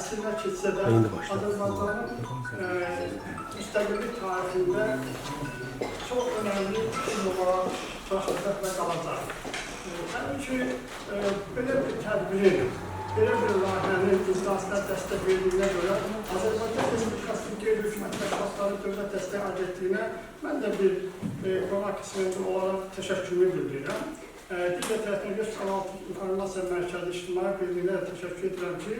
əsrlər keçsə də Azərbaycanın müstəqillik tarixində çox önəmli bir olaraq başlayacaq və qalacaq. Təbii ki, belə bir tədbirin, belə bir layihənin iclasına dəstək verdiyinə görə Azərbaycan Respublikasının qeyri-hökumət təşkilatları Dövlət Dəstək Agentliyinə mən də bir qonaq qismində olaraq təşəkkürümü bildirirəm. Digər tərəfdən Göz Kanal İnformasiya Mərkəzi İctimai Birliyinə təşəkkür edirəm ki,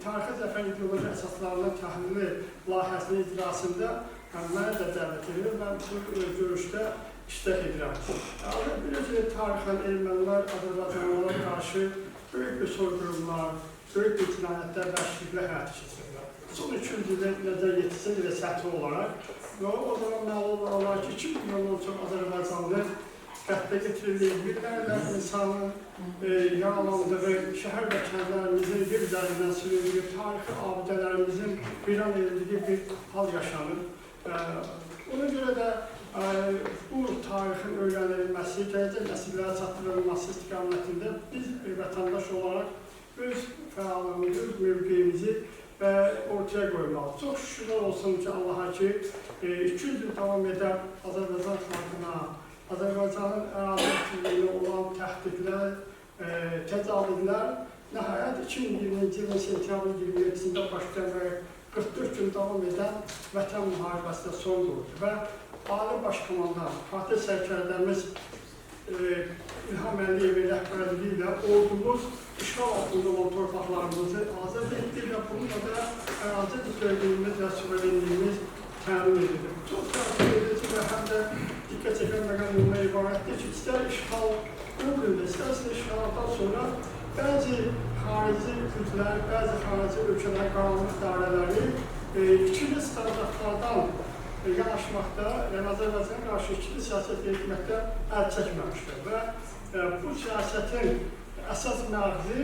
tarixi zəfər ideoloji əsaslarının təhlili layihəsinin icrasında mənə də dəvət edir və bu görüşdə iştirak edirəm. Bilirsiniz, tarixən ermənilər Azərbaycanlılara qarşı böyük bir soyqırımlar, böyük bir cinayətlər, vəhşiliklər həyata keçirirlər. Son 200 ildə nəzər yetirsə belə səthi olaraq və o zaman məlum olaraq ki, 2 milyondan çox Azərbaycanlı qətlə getirildiyi, minlərlə insanın yaralandığı, şəhər və kəndlərimizin bir üzərindən sürüldüyü, tarixi abidələrimizin viran edildiyi bir hal yaşanır. Ona görə də bu tarixin öyrənilməsi, gələcək nəsillərə çatdırılması istiqamətində biz vətəndaş olaraq öz fəallığımızı, öz mövqeyimizi ortaya qoymalıyıq. Çox şükürlər olsun ki, Allaha ki, 200 il davam edən Azərbaycan xalqına, Azərbaycanın ərazi bütövlüyünə olan təhdidlər, təcavüzlər nəhayət 2020-ci ilin sentyabrın 27-sində başlayan və 44 gün davam edən Vətən müharibəsinə son qoydu və Ali Başkomandan, Fatih Sərkərdəmiz İlham Əliyevin rəhbərliyi ilə ordumuz işğal altında olan torpaqlarımızı azad etdi və bununla da ərazi bütövlüyümüz və suverenliyimiz təmin edilir. Çox təmin edici və həm də diqqət çəkən məqam bununla ibarətdir ki, istər işğal ömründə, istərsə işğaldan sonra bəzi xarici güclər, bəzi xarici ölkələr qaranlıq dairələri ikili standartlardan yanaşmaqda, yəni Azərbaycana qarşı ikili siyasət yeritməkdə əl çəkməmişdir və bu siyasətin əsas məğzi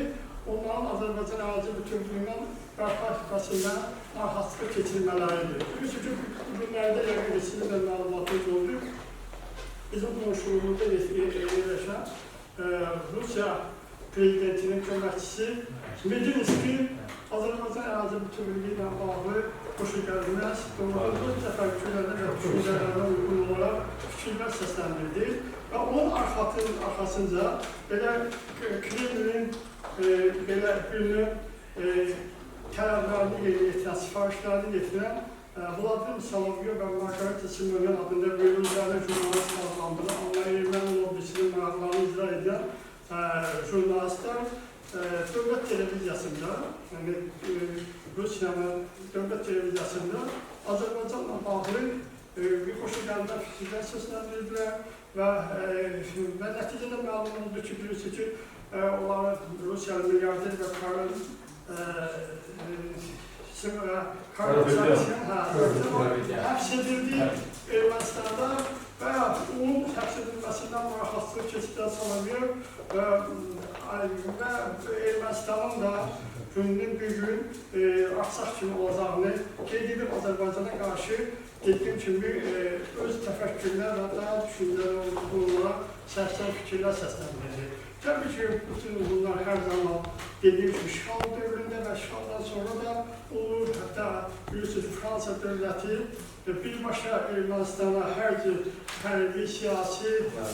onların Azərbaycan ərazi bütövlüyündən bərpa etməsində arxasında keçirilmələridir. Bilirsiniz ki, bu günlərdə yəqin məlumatımız oldu. Bizim qonşuluğumuzda yerləşən Rusiya prezidentinin köməkçisi Medinski Azərbaycan ərazi bütövlüyü ilə bağlı xoşagəlməz, doğrudan təfəkkürlərlə və düşüncələrlə uyğun olaraq fikirlər səsləndirdi və onun arxasınca belə Kremlin belə günlük tələblərini yerinə yetirən, sifarişlərini yetirən Vladimir Solovyev və Margarita Simonyan adında bölümlərlə jurnalist adlandıran, onlar erməni lobbisinin maraqlarını icra edən jurnalistlər dövlət televiziyasında, yəni Rusiyanın dövlət televiziyasında Azərbaycanla bağlı bir xoşagəlmə fikirlər səsləndirdilər və nəticədə məlum oldu ki, bilirsiniz ki, onların Rusiyanın milyarder və Karol həbs edildi Ermənistanda və onun həbs edilməsindən maraqlasılığı keçidən Solovyev və Ermənistanın da günün bir gün Artsaq kimi olacağını qeyd edib Azərbaycana qarşı dediyim kimi öz təfəkkürlər və daha düşüncələr olduğuna sərsəm fikirlər səsləndirir. Təbii ki, bütün bunlar hər zaman dediyim kimi işğal dövründə və işğaldan sonra da olur. Hətta bilirsiniz, Fransa dövləti birbaşa Ermənistana hər cür hərbi, siyasi,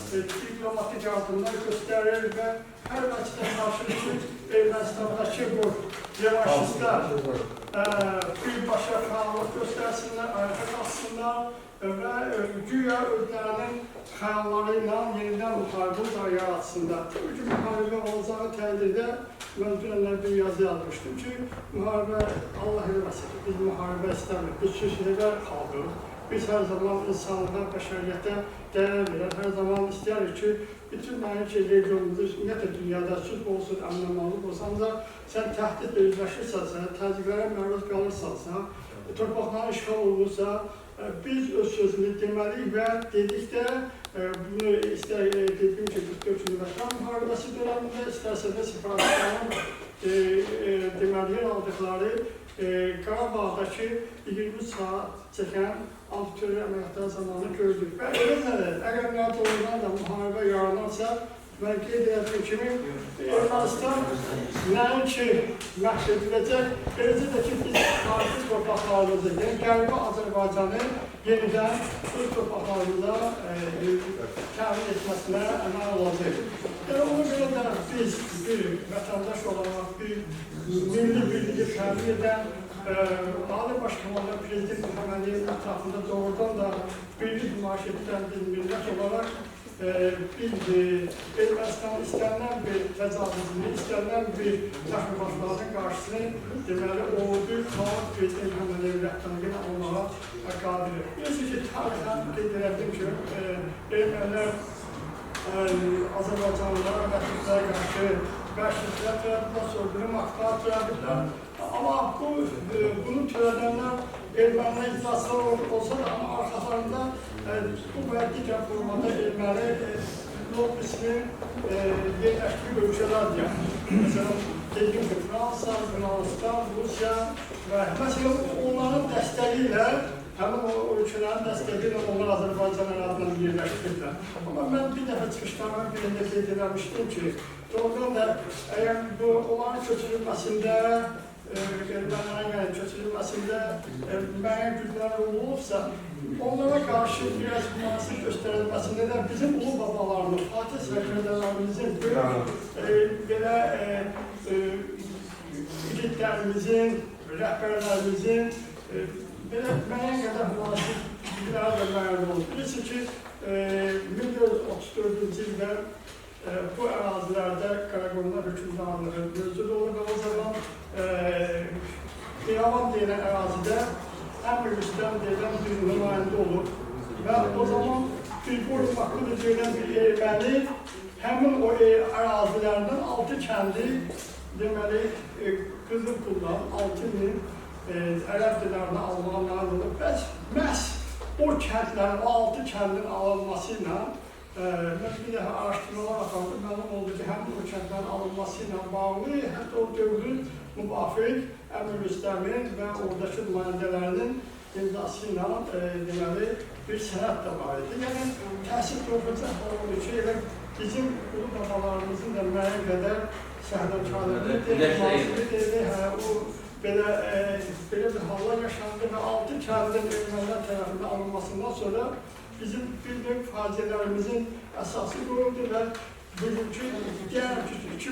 diplomatik yardımlar göstərir və hər vəziyyətə qarşı ki, Ermənistandakı bu revanşistlər birbaşa fəallıq göstərsinlər, ayağa qalsınlar və güya özlərinin xəyalları ilə yenidən müharibə yaratsınlar. Təbii ki, müharibə olacağı təqdirdə mən dünənlər bir yazı yazmışdım ki, müharibə Allah eləməsin, biz müharibə istəmirik, biz sülhsevər xalqıq. Biz hər zaman insanlığa, bəşəriyyətə dəyər verər, hər zaman istəyirik ki, bütün mənim ki, regionumuzda, ümumiyyətlə dünyada sülh olsun, əmin-amanlıq olsun, ancaq sən təhdidlə üzləşirsən, təzyiqlərə məruz qalırsansa, torpaqların işğal olursa, biz öz sözünü deməliyik və dedikdə bunu istər dediyim ki, 44 gün Vətən müharibəsi dövründə, istərsə də sifarişlərin deməli yer aldıqları Qarabağdakı 20 saat çəkən antiterror əməliyyatları zamanı gördük. Və elədir, əgər nə doğrudan da müharibə yaranarsa, mən qeyd edildiğim kimi Ermənistan nəinki məhv ediləcək, eləcə də ki, biz tarixi torpaqlarımızı, yəni Qərbi Azərbaycanı yenidən öz torpaqlarımıza təmin etməsinə əməl olacaq. Yəni, ona görə də biz bir vətəndaş olaraq, bir milli birliyi təmin edən, Ali Başkomandan Prezident İlham Əliyevin ətrafında doğrudan da birlik nümayiş edən bir millət olaraq biz Ermənistanın istənilən bir təcavüzünü, istənilən bir təşkilatların qarşısını deməli, ordu, xalq Prezident İlham Əliyev rəhbərliyi olmağa qadirir. Bilirsiniz ki, tarixən qeyd edildim ki, ermənilər Azərbaycanlılara və Türklərə qarşı vəhşicilər tərəfindən soyqırım aktlar törədiblər. Amma bunu törədənlər ermənilər iclaslar olsa da, amma arxalarında bu və digər formada erməni lobbisinin yerləşdiyi ölkələrdir. Məsələn, dediyim ki, Fransa, Yunanistan, Rusiya və məsələn, onların dəstəyi ilə, həmin o ölkələrin dəstəyi ilə onlar Azərbaycan ərazindən yerləşdirirlər. Amma mən bir dəfə çıxışlarımın birində qeyd edilmişdim ki, doğrudan da əgər onların köçürülməsində, ermənilərin köçürülməsində müəyyən güclər olubsa, onlara qarşı biraz münasib göstərilməsində də bizim ulu babalarımız, Fatih sərkərdələrimizin, belə igidlərimizin, rəhbərlərimizin belə müəyyən qədər münasib güclər də müəyyən olub. Bilirsiniz ki, 1934-cü ildə bu ərazilərdə Qaraqonlar hökmdarlığı mövcud olur və o zaman İrəvan deyilən ərazidə Əmr Rüstəm deyilən bir nümayəndə olur və o zaman Bilbur Maklıdır deyilən bir erməni həmin o ərazilərdən 6 kəndi deməli qızıl puldan 6.000 ərəb dilərini almağa nail olur. Bəs məhz o kəndlərin, o 6 kəndin alınması ilə mən bir dəfə araşdırmalar apardım, mənim oldu ki, həmin o kəndlərin alınması ilə bağlı, hətta o dövrün müvafiq Əmr Rüstəmin və oradakı nümayəndələrinin imzası ilə deməli bir sənət də var idi. Yəni, təsir toplacaq olur ki, elə bizim ulu babalarımızın da müəyyən qədər səhnəkarlığı belə bir hallar yaşandı və 6 kəndin ermənilər tərəfindən alınmasından sonra bizim bir növ faciələrimizin əsası qoyuldu və bugünkü diğer 2001-ci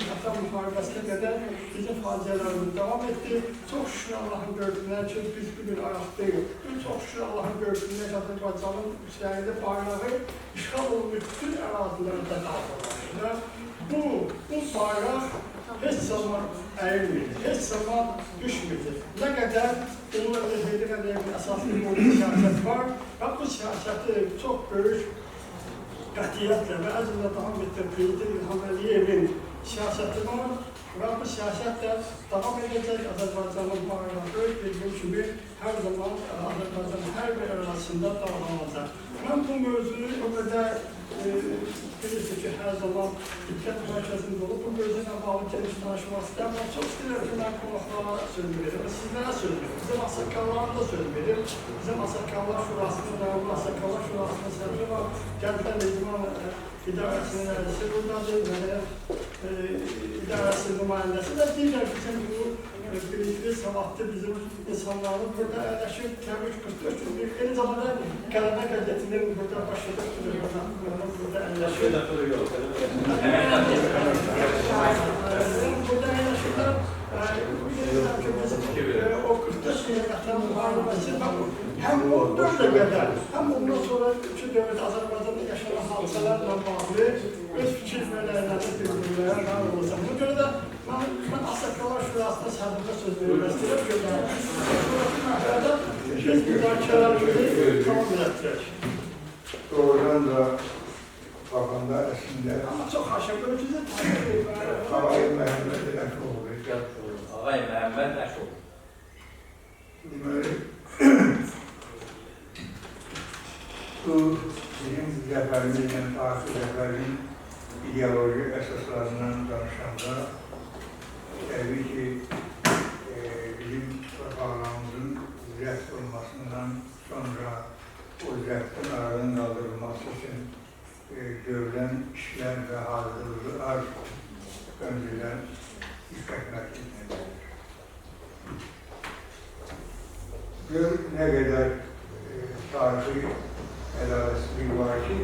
Vətən müharibəsinə qədər bizim faciələrimiz devam etdi. Çox şükür Allah'ın gördüğüne ki biz bugün ayaqdayıq. Çox şükür Allah'ın gördüğüne ki Azərbaycanın üzərində bayrağı işğal olunmuş bütün ərazilərdə qalır. Bu bayraq heç zaman əyilmir, heç zaman düşmür. Nə qədər Ulu Heydər Əliyevin əsaslı bir siyasət var və bu siyasəti çox böyük qətiyyətlə və əzmlə davam etdirdiyi İlham Əliyevin siyasəti var və bu siyasət də davam edəcək. Azərbaycanın bayrağı dediyim kimi hər zaman Azərbaycanın hər bir ərazisində davranılacaq. Mən bu mövzunu o qədər bilirsiniz ki, hər zaman diqqət mərkəzində olub, bu mövzuyla bağlı geniş danışmaq istəyəm. Mən çox istəyirəm ki, mən qonaqlara söz verim, sizlərə söz verim, bizim Assakallara da söz verim. Bizim Assakallar Şurasının və bu Assakallar Şurasının sədri var, Gənclər İcman İdarəsinin rəisi buradadır, idarəsi nümayəndəsi və digər bizim bu bilikli, savadlı bizim insanların burada əyləşib təbii ki, 44 gün eyni zamanda Qələmə qəzetinin burada başladığı burada əyləşib. Burada əyləşiblər, o 44 gün Vətən müharibəsi həm o 4 dəqiqədə, həm ondan sonra iki dövlət Azərbaycanda yaşanan hadisələrlə bağlı öz fikir mələklərini bildirməyə nail olacaq. Buna görə də mən Assakallar Şurasında sədrdə söz verilmək istəyirəm ki, sonraki mərhələdə biz müzakirələrimizi tamam edəcək. Doğrudan da baxanda əslində amma çox haşım, ölküzə təqdir edilməli. Ağay Məhəmməd Əşoğlu. Ağay Məhəmməd Əşoğlu. Deməli, bu bizim zəfərimizlə tarixi zəfərin ideoloji əsaslarından danışanda təbii ki, bizim torpaqlarımızın zəft olmasından sonra o zəftin aradan qaldırılması üçün görülən dikkat merkezindedir. Gör ne kadar tarihi adaletsizlik var ki,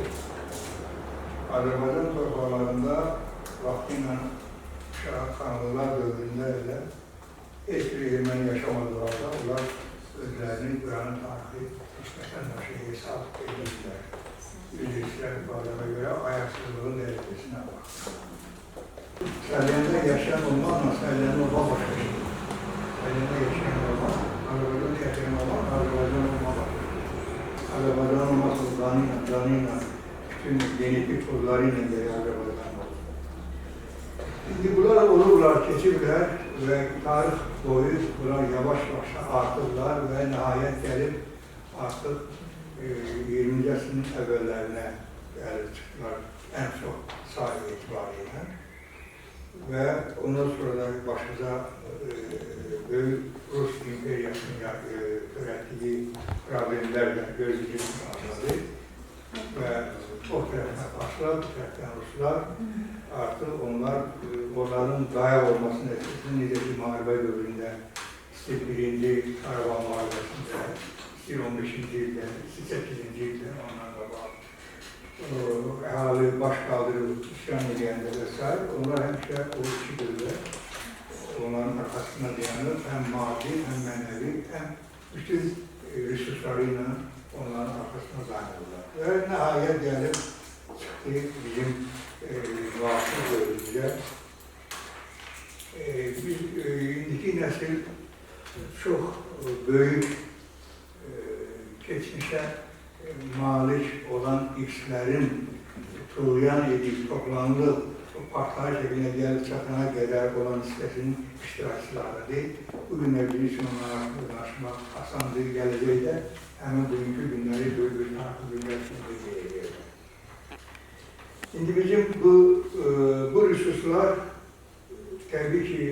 Azerbaycan torpalarında vaktiyle Kanlılar dövründe de hiçbir Ermeni yaşamadılarsa, onlar özlerinin buranın tarihi vətəndaşı hesab edirlər. Üzrçilər ifadəmə görə ayaksızlığın derecesine bak. Səlyəndə yaşayan olmaqla səlyəndə olmaq başqa şey. Səlyəndə yaşayan olmaq, Azərbaycanda yaşayan olmaq, Azərbaycan olmaq başqa şey. Azərbaycan olmaq canıyla, bütün genetik kodlarıyla gəlir Azərbaycan olur. Şimdi bunlar olurlar, keçirlər və tarix boyu bunlar yavaş-yavaş artırlar və nihayət gəlib artıq 20. əsrin əvvəllərinə gəlib çıxdılar ən çox sayı etibarilə. Və ondan sonra da başımıza Böyük Rus İmperiyasının törətdiyi problemlərlə gözləyəcək azaldı. Və o tərəfdən Ruslar, bu tərəfdən Ruslar artıq onların dayak olmasını etkisini necə ki, müharibə dövründə istəyir 1-ci Karabağ müharibəsində, istəyir 15-ci ildə, istəyir 8-ci ildə onlarla bağlı. Əhali baş qaldırıb, isyan edəndə və s. Onlar həmişə o iki dövlət onların arxasına dayanır, həm maddi, həm mənəvi, həm bütün resurslarıyla onların arxasına dayanırlar. Və nəhayət gəlib çıxdı bizim müasir dövrümüzə. Biz indiki nəsil çox böyük keçmişə malik olan işlərin tuğyan edib, toplanılıb, partlayış evinə gəlib çatana qədər olan istəsinin iştirakçılarıdır. Bugünlər bir üçün onlara ulaşmaq asandır, gələcəkdə həmin bugünkü günləri böyük tarixi günlər üçün qeyd. İndi bizim bu resurslar təbii ki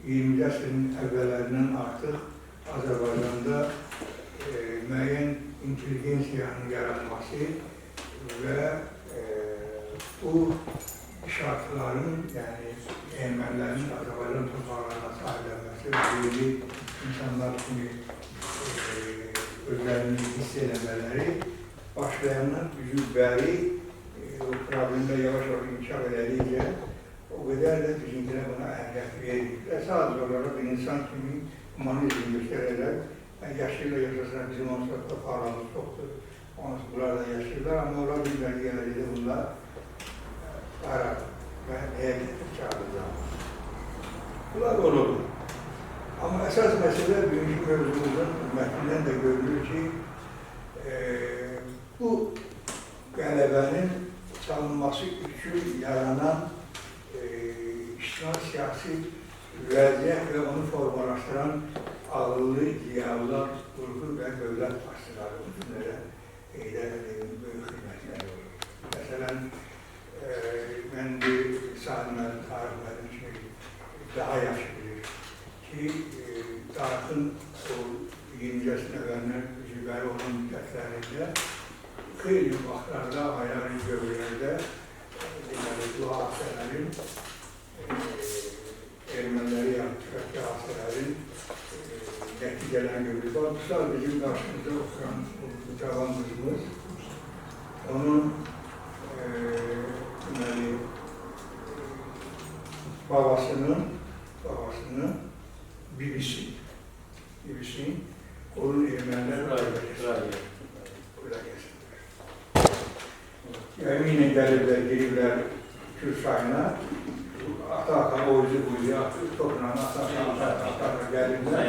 20. əsrin əvvəllərindən artıq Azərbaycanda müəyyən intelligensiyanın yaratması və bu şartların, yəni ermənilərin Azərbaycan torpaqlarına sahiblənməsi və belli insanlar kimi özlərini hiss eləmələri başlayanlar üzü bəri o problemdə yavaş-yavaş inkişaf edədikcə o qədər də bizimkilə buna əhəmiyyət verir. Və sadəcə olaraq bir insan kimi humanizm göstərərək yaşayırlar, yaşasınlar, bizim onsuz da paramız çoxdur, onsuz bunlar da yaşayırlar, amma onlar bilmər gələcəkdə bunlar qarar və nəyə getir çağıracaq. Bunlar olur. Amma əsas məsələ bugünkü mövzumuzun mətnindən də görülür ki, bu qələbənin çalınması üçün yaranan ictimai-siyasi vəziyyət və onu formalaşdıran ağıllı, ideallar, qurğu və dövlət başçıları üzrlərə böyük xidmətləri olur. Məsələn, mən bir Sahil müəllim, tarix müəllim kimi daha yaxşı bilir ki, tarixin o 20. əsrin əvvəlindən üzvləri olan müddətlərində xeyli vaxtlarda, ayrı dövrlərdə bu hadisələrin erməniləri yaxud hadisələrin nəticələrini görürük. Misal bizim qarşımızda oturan bu cavan qızımız, onun babasının BBC onun ermənilər əminə gəliblər, giriblər Kürt çayına, ata-ata, o-yüzü-bu-yüzü, toprağına, ata-ata gəliblər.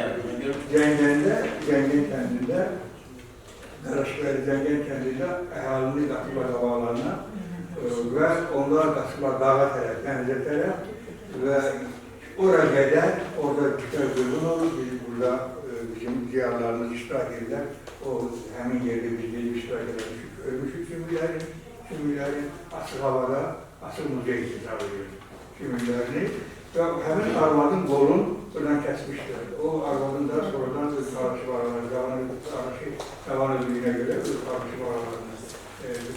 Cəngən kəndində, Qaraşıqları Cəngən kəndində əhalini qatıblar havalarına və onlar qatıblar dağa tərəf, dənizə tərəf və ora qədər, orada kütər qırğın olur, biz burada bizim ziyanlarımız iştirak edirlər. O həmin yerdə biz gelib iştirak edilmişik, ölmüşük sümüklərin açıq havada, açıq muzey hesab edilir sümüklərini və həmin arvadın qolun buradan kəsmişdir. O arvadın da sonradan öz qarşı varlarını, tavan özlüyünə görə öz qarşı varlarını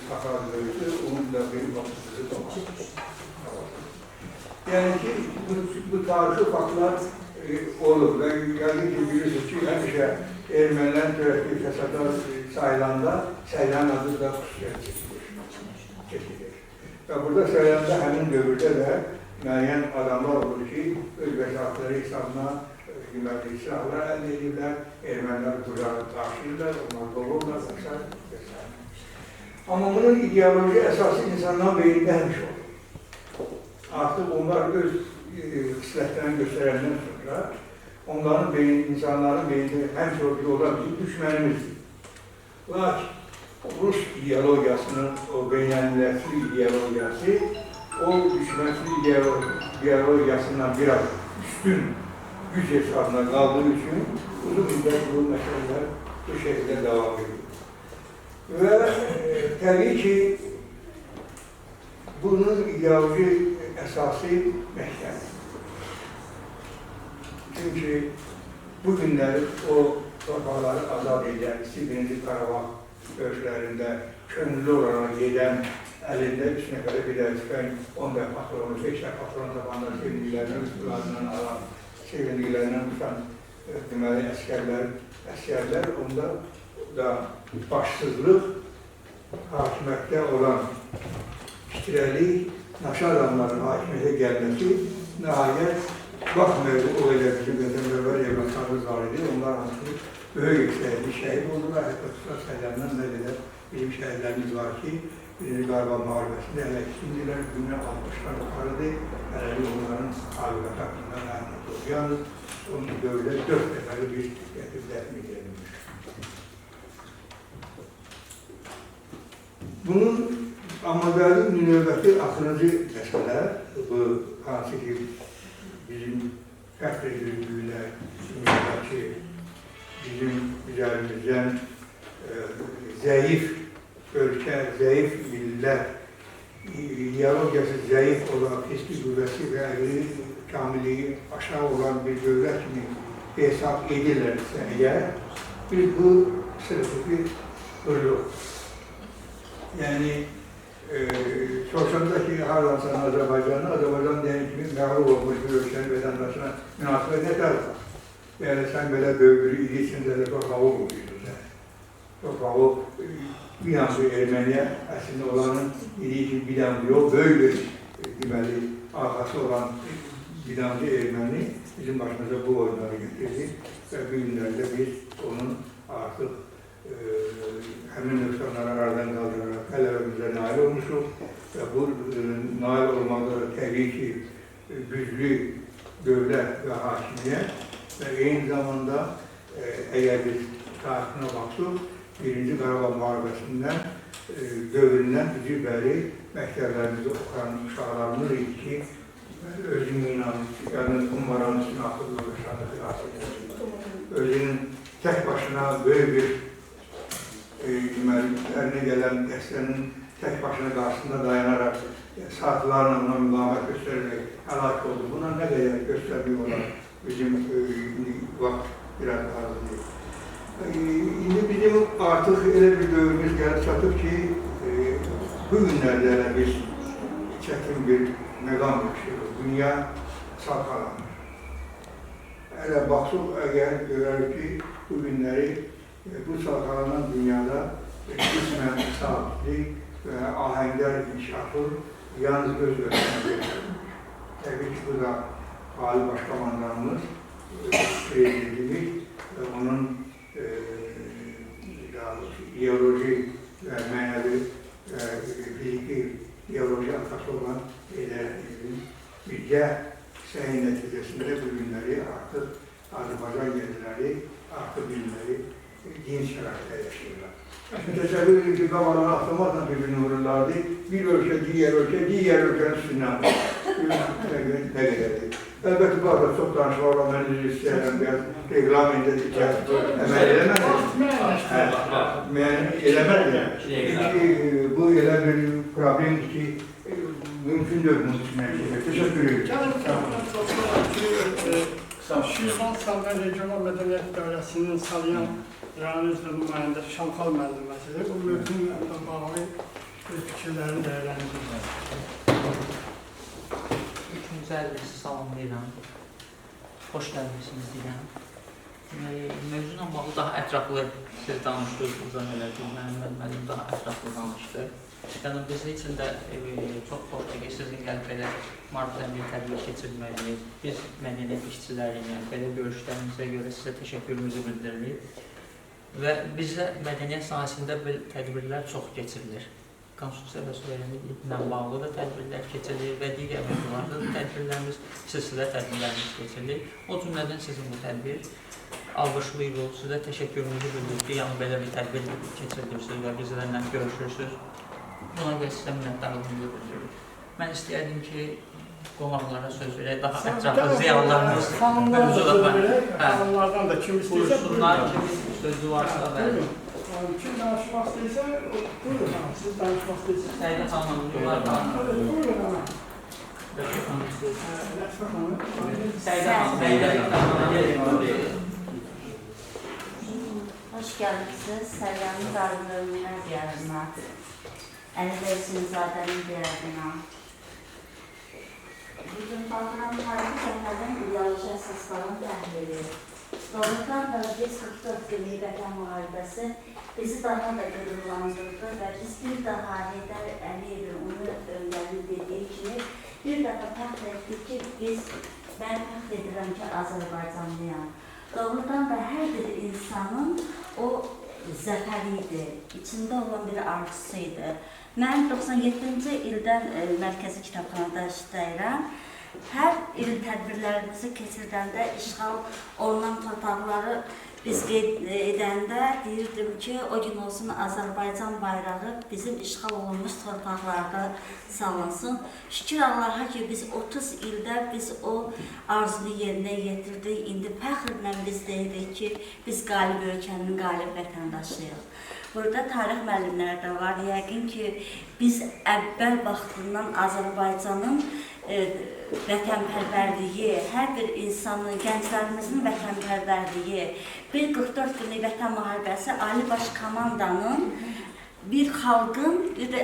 taxar döyüldü, onun da bir bakışlığı da var. Yəni ki, bu tarixi faktlar olur və yəqin ki, bilirsiniz ki, həmişə ermənilərin törətdiyi fəsadlar sayılanda Səyran adı da xüsusiyyət çekilir. Və burada Səyranda həmin dövrdə də müəyyən adamlar olur ki, öz vəsatları hesabına deməli, silahlar əldə edirlər, ermənilər qurarı daşıyırlar, onlar doğurlar və s. Amma bunun ideoloji əsası insanların beynində həmişə olur. Artıq onlar öz xislətlərini göstərəndən sonra onların insanların beynində həmişə olan bizim düşmənimizdir. Lakin Rus ideologiyasının, o beynəlmiləsi ideologiyası o düşmənçi ideologiyasından biraz üstün güc hesabına qaldığı üçün uzun müddət bu məsələlər bu şəkildə davam edir. Və təbii ki, bunun ideoloji əsası məktəbdir. Çünki bu günləri o torpaqları azad edən, 1. Qarabağ döyüşlərində könüllü olaraq gedən, əlində 3 nəfəri bir də çıxan, 10 da patronu, 5 də patron tabanlar sevindiklərindən üstülarından alan, sevindiklərindən tutan deməli əsgərlər onda da başsızlıq, hakimiyyətdə olan fitrəlik, naşı adamların hakimiyyətə gəlməsi nəhayət baxmayıb o elə bizim qədəmlərlər evlatlarımız var idi, onlar hansı böyük yüksəkli şəhid oldular, hətta Tutaq Səyrandan da qədər bizim şəhidlərimiz var ki, Birinci Qarabağ müharibəsində hələ ikincilər, günə 60'lar yuxarıdır, hələ onların abiqat haqqında məlumat olur. Yalnız onun dövrdə 4 dəfəli bir gətirib dəfn edilmiş. Bunun Amadarın növbəti axırıncı məsələ, bu hansı ki bizim fəxr edildiyinə, ki bizim üzərimizdən zəif ölkə, zəif millət, ideologiyası zəif olan, fiski qüvvəsi və əqli kamilliyi aşağı olan bir dövlət kimi hesab edirlərsə əgər, bu sırfı bir hırlıq. Yəni, soruşanda ki, hardansan Azərbaycan deyən kimi məğlub olmuş bir ölkənin vətəndaşına münasibət nə tərəf? Yəni, sən belə böyük bir ili içində də torpağı olmuşdun sən. Torpağı bir yansı Erməniyə əslində olanın dediyi ki, bidancı yox, böyük bir deməli, arxası olan bidancı Erməni bizim başımıza bu oyunları getirdi və bu günlərdə biz onun artıq həmin nöqsanları aradan qaldıraraq qələbəmizə nail olmuşuq və bu nail olmaqda təbii ki, güclü dövlət və hakimiyyət və eyni zamanda əgər biz tarixinə baxsaq, 1. Qarabağ müharibəsindən, dövründən bizi bəri məktəblərimizdə oxuyan uşaqlarımız idi ki, özünün umaranın üstünə axıdılıq yaşandı xilas edir. Özünün tək başına böyük bir ərinə gələn dəstənin tək başına qarşısında dayanaraq saatlarla ona müqamət göstərərək həlak oldu. Buna nə qədər göstərmək olar bizim vaxt biraz azdır. İndi bizim artıq elə bir dövrümüz gəlib çatıb ki, bu günlərdə biz çətin bir məqam yaşayırıq. Dünya salxalanır. Hələ baxsaq, əgər görərik ki, bu günləri bu salxalanan dünyada qismən sabitlik və ahəngdar inkişafı yalnız öz ölçümüzdə göstərir. Təbii ki, bu da Ali Başkomandanımız, prezidentimiz və onun ideoloji və mənəvi və fiziki ideoloji arxası olan birgə səyin nəticəsində bu günləri artıq Azərbaycan yerləri, artıq günləri din şəraitdə yaşayırlar. Təsəvvür edir ki, qabaları avtomatla bir-birini vururlardı. Bir ölkə, digər ölkənin üstündən nə qədərdir. Əlbəttə, bu arada çox danışıqlar var, mən üzr istəyərəm, biraz reglamentdə əməl eləmədir. Eləmədir. Çünki bu elə bir problemdir ki, mümkün deyil bunu düşünmək. Təşəkkür ederim. Şirvan Salqan Regional Mədəniyyət Dövləsinin Salyan Rəyanizlə nümayəndə Şamxal müəlliməsidir. Bu mövzuyla bağlı fikirlərini dəyərləndirir. hər birisi salamlayıram. Xoş gəlmişsiniz deyirəm. Mövzuyla bağlı daha ətraflı siz danışdınız, zannedersiniz, Məhəmməd müəllim daha ətraflı danışdı. Yəni biz üçün də çox xoşdur ki, sizin gəlib belə maraqlı bir tədbir keçirməyiniz, biz mədəniyyət işçilərinə belə görüşlərinizə görə sizə təşəkkürümüzü bildiririk. Və bizdə mədəniyyət sahəsində belə tədbirlər çox keçirilir. Konstitusiya və suverenliklə bağlı da tədbirlər keçirilir və digər mövzularda da tədbirlərimiz, silsilə tədbirlərimiz keçirilir. O cümlədən sizin bu tədbir alqışlayırıq, sizə təşəkkürümüzü bildiririk ki, yəni belə bir tədbir keçirirsiniz və bizlərlə görüşürsünüz. Buna görə sizə minnətdarlığımızı bildiririk. Mən istəyərdim ki, qonaqlara söz verək, daha ətraflı ziyalılarımız Xanımlardan da kim istəyirsə, buyursunlar, kimin sözü varsa və kim danışmaq istəyirsə, buyurun, siz danışmaq istəyirsiniz. Səydə xanım, var da. Buyurun, ana. Rəşid xanım, Rəşid xanım. Səydə xanım, Hoş geldiniz. Səryanın darlığına diyarına. Əlbəşinzadənin diyarına. Bugün Balkan Harbi Cəmlədən ideoloji əsasların təhlili. Doğrudan da biz 44 günlük vətən müharibəsi bizi daha da qürurlandırdı və biz bir daha Heydər Əliyevin onu öndərini dediyi kimi bir dəfə fəxr etdik ki, mən fəxr edirəm ki, Azərbaycanlıyam. Doğrudan da hər bir insanın o zəfəri idi, içində olan bir arzusuydu. Mən 97-ci ildən Mərkəzi Kitabxanada işləyirəm. Hər il tədbirlərimizi keçirdəndə işğal olunan torpaqları biz qeyd edəndə deyirdim ki, o gün olsun Azərbaycan bayrağı bizim işğal olunmuş torpaqlarda sallansın. Şükür Allaha ki, biz 30 ildə biz o arzunu yerinə yetirdik. İndi fəxrlə biz deyirik ki, biz qalib ölkənin qalib vətəndaşıyıq. Burada tarix müəllimləri də var. Yəqin ki, biz əvvəl vaxtından Azərbaycanın vətənpərvərliyi, hər bir insanın, gənclərimizin vətənpərvərliyi, bir 44 günlük vətən müharibəsi Ali Baş Komandanın, bir xalqın, bir də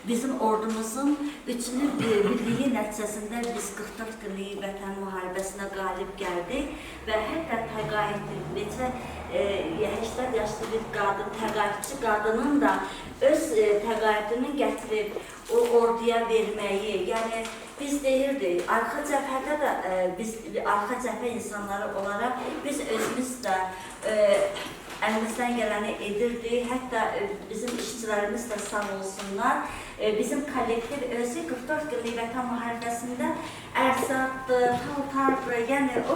bizim ordumuzun üçünün birliyi nəticəsində biz 44 günlük vətən müharibəsinə qalib gəldik və hətta təqaüdçü 80 yaşlı bir qadın, təqaüdçü qadının da öz təqaüdünü gətirib o orduya verməyi, yəni biz deyirdik, arxa cəbhədə də biz arxa cəbhə insanları olaraq biz özümüz də əlimizdən gələni edirdik, hətta bizim işçilərimiz də sağ olsunlar. Bizim kollektiv özü 44 günlük vətən müharibəsində ərzaqdır, paltardır, yəni o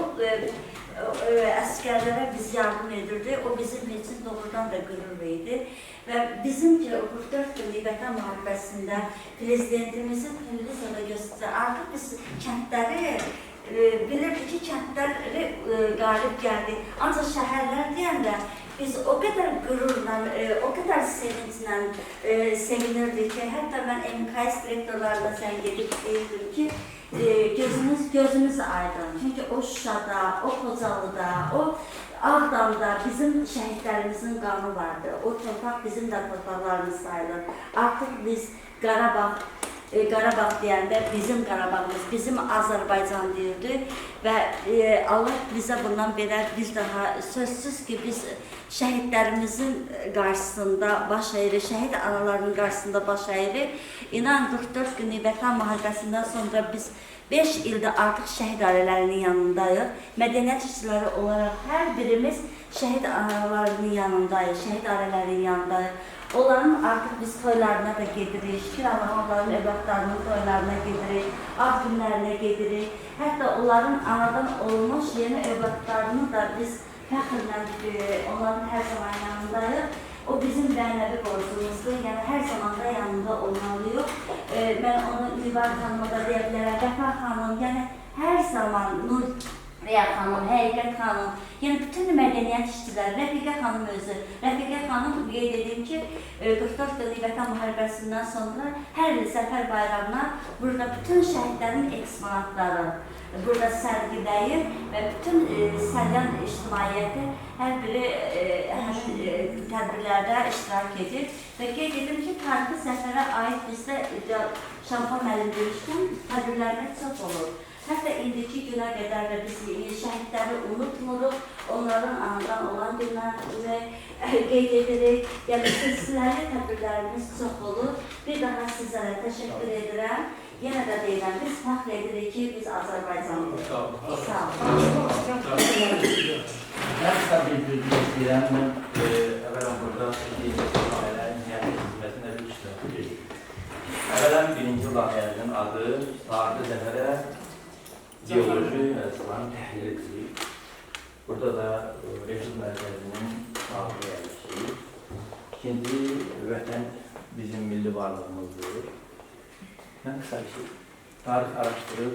əskərlərə biz yardım edirdik, o bizim üçün doğrudan da qürur idi. Və bizim ki, o 44 günlük vətən müharibəsində prezidentimizin televiziyada göstərdi, artıq biz kəndləri bilirdik ki, kəndləri qalib gəldi, ancaq şəhərlər deyəndə biz o qədər qürurla, o qədər sevinclə sevinirdik ki, hətta mən MKS direktorlarına zəng edib deyirdim ki, gözünüz aydın. Çünki o Şuşada, o Xocalıda, o Ağdamda bizim şəhidlərimizin qanı vardı. O torpaq bizim də torpaqlarımız sayılır. Artıq biz Qarabağ deyəndə bizim Qarabağımız, bizim Azərbaycan deyirdi və Allah bizə bundan belə bir daha sözsüz ki, biz şəhidlərimizin qarşısında baş əyirik, şəhid analarının qarşısında baş əyirik. İnan 44 günlük vətən müharibəsindən sonra biz 5 ildə artıq şəhid ailələrinin yanındayıq. Mədəniyyət işçiləri olaraq hər birimiz şəhid analarının yanındayıq, şəhid ailələrinin yanındayıq. Onların artıq biz toylarına da gedirik, şükür Allaha onların evlatlarının toylarına gedirik, ad günlərinə gedirik. Hətta onların anadan olmuş yeni evlatlarını da biz fəxrlə onların hər zaman yanındayıq. O bizim mənəvi borcumuzdur, yəni hər zaman da yanında olmalıyıq. Mən onu Nivar xanıma da deyə bilərəm, Vəfa xanım, yəni hər zaman Rəya xanım, Həqiqət xanım, yəni bütün mədəniyyət işçiləri, Rəfiqə xanım özü. Rəfiqə xanım qeyd edeyim ki, 44 illik Vətən müharibəsindən sonra hər il Zəfər bayramına burada bütün şəhidlərin eksponatları burada sərgiləyir və bütün Səlyan ictimaiyyəti hər biri həmin tədbirlərdə iştirak edir. Və qeyd edim ki, tarixi zəfərə aid bizdə Şampa müəllim demişkən tədbirlərdə çox olur. Hətta indiki günə qədər də biz şəhidləri unutmuruq, onların anadan olan günləri qeyd edirik. Yəni, silsiləli tədbirlərimiz çox olur. Bir daha sizlərə təşəkkür edirəm. Yenə də deyirəm, biz fəxr edirik ki, biz Azərbaycanlıyıq. Sağ olun. Mən qısa bir düzgün istəyirəm. Mən əvvələn burada layihələrin həyat hizmətinə bir iştirak edirəm. Əvvələn birinci layihənin adı Tarixi Zəfərə Geoloji Məhsulların Təhlilidir. Burada da Reşid Mərkəzinin tarixi yerləşir. İkinci, vətən bizim milli varlığımızdır. Mən qısa bir şey, tarix araşdırıb,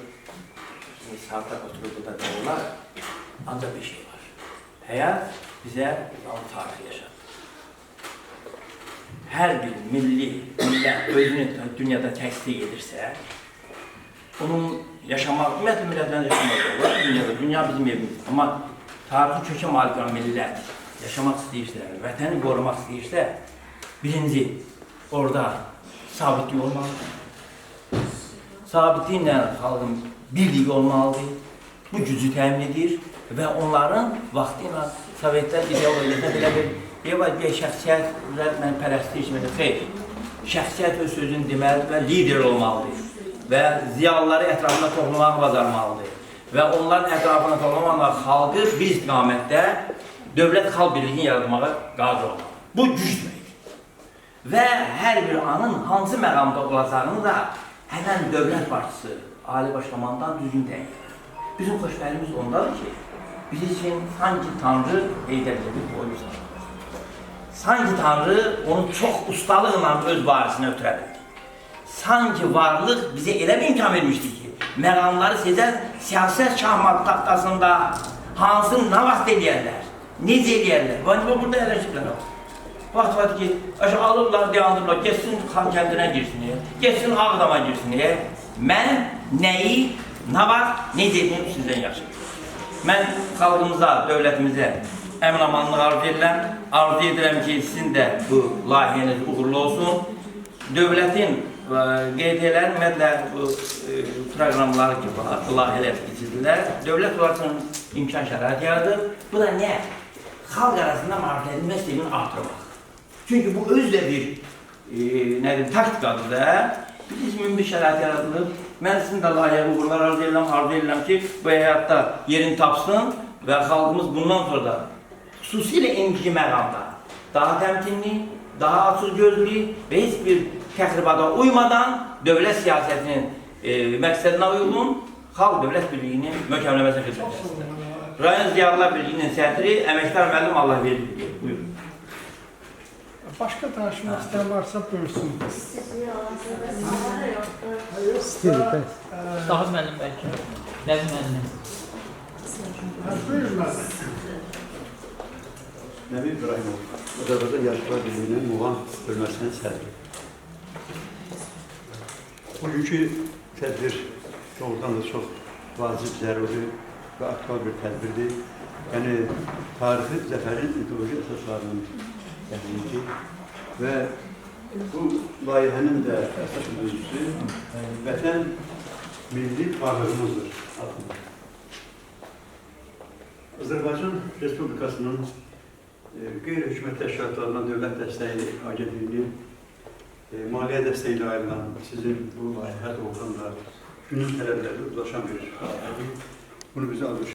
saatlar oturub burada da olar, ancaq bir şey var. Həyat bizə tarixi yaşadır. Hər bir milli, millət özünü dünyada təsdiq edirsə, onun yaşamaq, ümumiyyətlə yaşamaq olar dünyada, dünya bizim evimiz. Amma tarixi kökə malik olan millət yaşamaq istəyirsə, vətəni qorumaq istəyirsə, birinci, orada sabitlik olmalıdır. Sabitliklə xalqın birliyi olmalıdır, bu gücü təmin edir və onların vaxtı ilə Sovetlər ideologiyasına belə bir şəxsiyyət mən pərəstlik etməli, xeyr. Şəxsiyyət öz sözünü deməlidir və lider olmalıdır və ziyalıları ətrafına toplamağı bacarmalıdır və onların ətrafına toplamaqla xalqı bir istiqamətdə dövlət-xalq birliyini yaratmağa qadir olmalıdır. Bu güc deməkdir və hər bir anın hansı məqamda olacağını da həmən dövlət başçısı, Ali Başkomandan düzgün təyin edir. Bizim xoşbəlimiz ondadır ki, biz üçün sanki Tanrı Heydər Əliyevi qoyur. Sanki Tanrı onu çox ustalıqla öz varisinə ötürədir. Sanki varlıq bizə elə bir imkan vermişdir ki, məqamları sizə siyasət şahmat taxtasında hansını nə vaxt eləyərlər, necə eləyərlər, burada yerləşiblər. Vaxt var ki, alırlar, dayandırırlar, geçsin Xankəndinə girsin, geçsin Ağdama girsin. Mən nəyi, nə var, necə edeyim sizdən yaxşı. Mən xalqımıza, dövlətimizə əmin-amanlıq arzu edirəm ki, sizin də bu layihəniz uğurlu olsun. Dövlətin qeyd edən, ümumiyyətlə, bu proqramları ki, layihələr keçirdilər, dövlət olaraq imkan şərait yaradır. Bu da nə? Xalq arasında marifətlənmə sistemini artırmaq. Çünki bu özlə bir taktikadır da, bizim bir şərait yaradılır. Mən sizin də layihə uğurlar arzu edirəm ki, bu həyatda yerini tapsın və xalqımız bundan sonra da xüsusilə indiki məqamda daha təmkinli, daha açıq gözlü və heç bir təxribata uymadan dövlət siyasətinin məqsədinə uyğun xalq-dövlət birliyinin möhkəmləməsini xidmət etsin. Rayon Ziyalılar Birliyinin sədri Əməkdar müəllim Allah verir. Buyurun. Başqa danışmaq istəyən varsa buyursun. Daha müəllim bəlkə. Nəbi müəllim. Buyurun müəllim. Nəbi İbrahimov, Azərbaycan Yazıçılar Birliyinin Muğam bölməsinin sədri. Bugünkü tədbir doğrudan da çox vacib, zəruri və aktual bir tədbirdir. Yəni, tarixi zəfərin ideoloji əsaslarının təhliki və bu layihənin də əsas mövzusu vətən milli varlığımızdır. Azərbaycan Respublikasının qeyri-hökumət təşkilatlarından dövlət dəstəyi agentliyinin maliyyə dəstəyi ilə ayrılan sizin bu layihə doğrudan da günün tələbləri ulaşan bir layihədir. Bunu bizə alır.